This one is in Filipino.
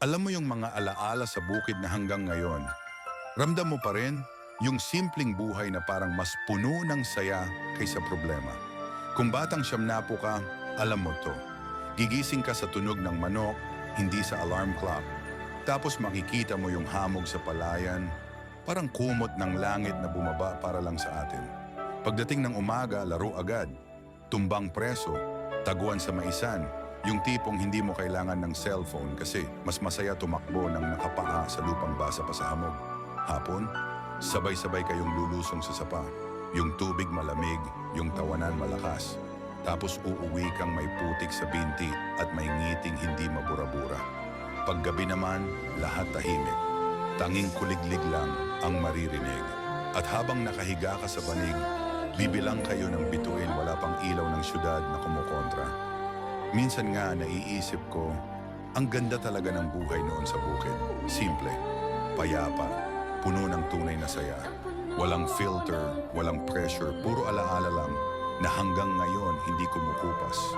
Alam mo yung mga alaala sa bukid na hanggang ngayon, ramdam mo pa rin yung simpleng buhay na parang mas puno ng saya kaysa problema. Kung batang siyamnapo ka, alam mo to. Gigising ka sa tunog ng manok, hindi sa alarm clock. Tapos makikita mo yung hamog sa palayan, parang kumot ng langit na bumaba para lang sa atin. Pagdating ng umaga, laro agad. Tumbang preso, taguan sa maisan, yung tipong hindi mo kailangan ng cellphone kasi mas masaya tumakbo ng nakapaa sa lupang basa pa sa hamog. Hapon, sabay-sabay kayong lulusong sa sapa. Yung tubig malamig, yung tawanan malakas. Tapos uuwi kang may putik sa binti at may ngiting hindi mabura-bura. Paggabi naman, lahat tahimik. Tanging kuliglig lang ang maririnig. At habang nakahiga ka sa banig, bibilang kayo ng bituin wala pang ilaw ng syudad na kumukontra. Minsan nga naiisip ko, ang ganda talaga ng buhay noon sa bukid. Simple, payapa, puno ng tunay na saya. Walang filter, walang pressure, puro alaala lang na hanggang ngayon hindi kumukupas.